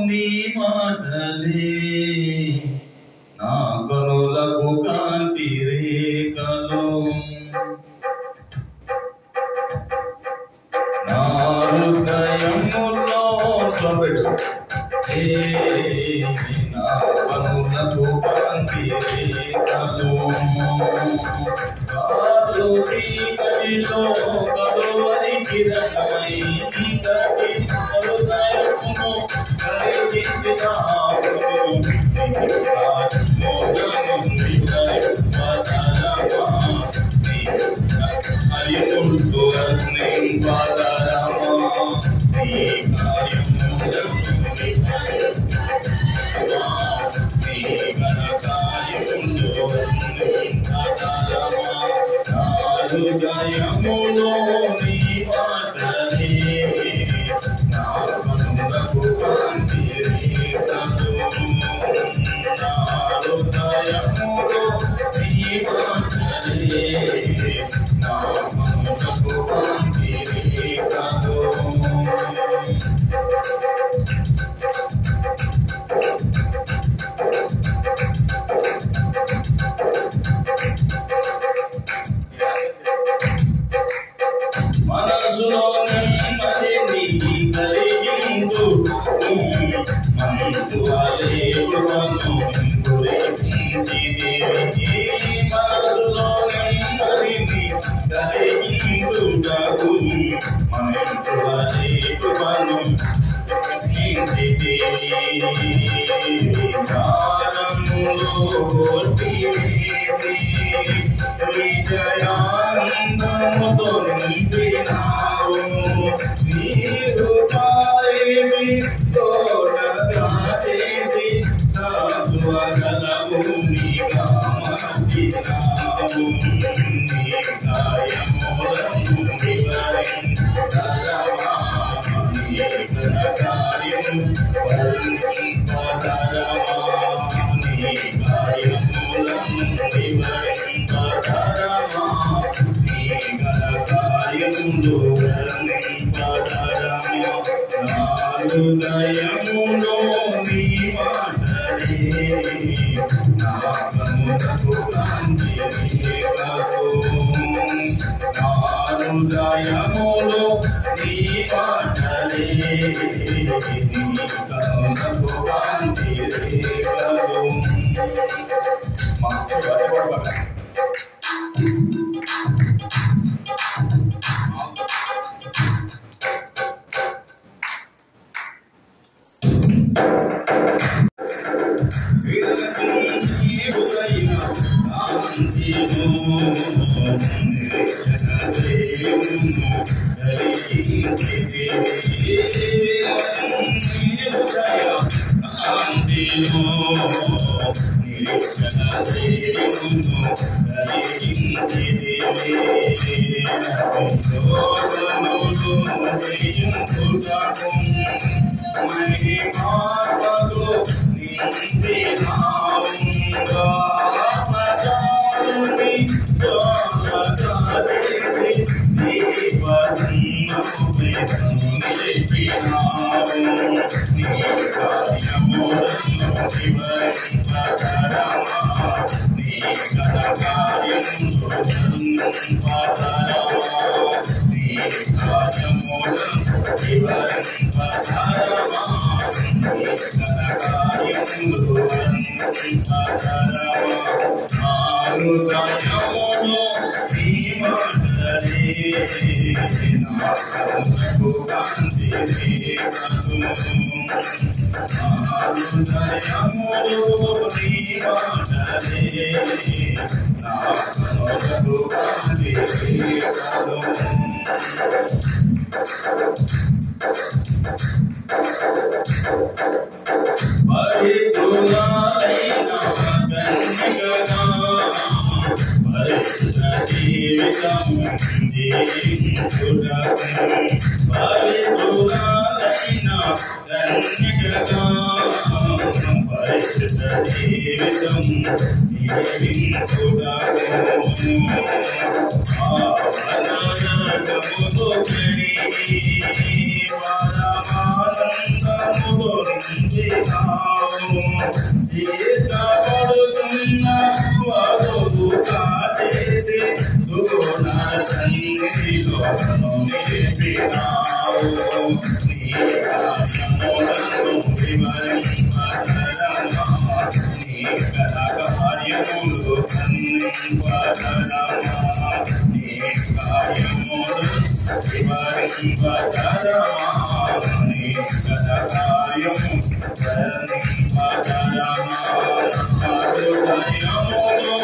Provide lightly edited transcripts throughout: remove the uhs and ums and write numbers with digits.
నీ మాటలే నా కనులకు కాంతి రేఖలు, నా హృదయములో నా కనులకు కాంతి రేఖలు, కాలు చీకటిలో కలువరి కిరణమై హృదయమును కలిగించినావు. హృదయములో నీ మాటలే నా కనులకు కాంతి రేఖలు, నా హృదయములో నీ మాటలే నా కనులకు కాంతి రేఖలు. మనసులో నెమ్మదిని కలిగించు మంచువాలేకులను గురించి, మనసులో నెమ్మదిని కలిగించుటకు మంచువాలేకులను విజయానందముతో నింపినావు. నీరు పారేమి తోటగా చేసి సాధువగల భూమిగా మార్చినావు. నీ గాయములను వివరించగలవా? నీ ఘనకార్యము వర్ణింపగలవా? నీ గాయములను వివరించగలవా? నీ ఘనకార్యములు వర్ణింపగలవా? నా హృదయములో నీ మాటలే నా కనులకు కాంతి రేఖలు, నా హృదయములో నీ మాటలే నీ కనులకు కాంతి రేఖలు. పరమానందముతో పడుతున్న వధువుగా చేసి సుగుణ సన్నిధిలో నిలిపినావు. నీ కార్యములను వివరింపతరమా, నీ కార్యములు కన్నింపతరమా, నీ కార్యములు వివరింపతరమా, నీ కార్యము కన్నింపతరమా. హృదయములో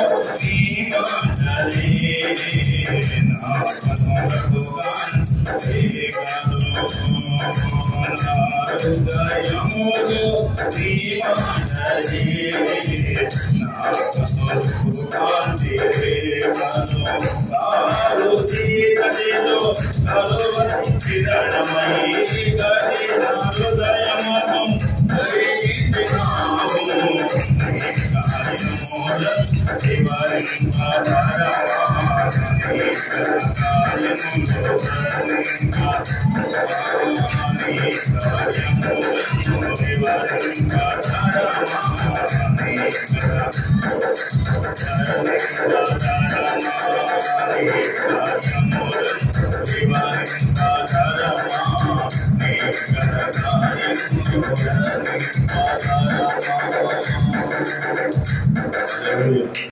నీ మాటలే నా కనులకు కనిపించగలవు. హృదయములో నీ మాటలే నా కనులకు కనిపించగలవు. కారు తీరలో కలువరించినమై కదిన హృదయమును ధరించినావు. Hallelujah.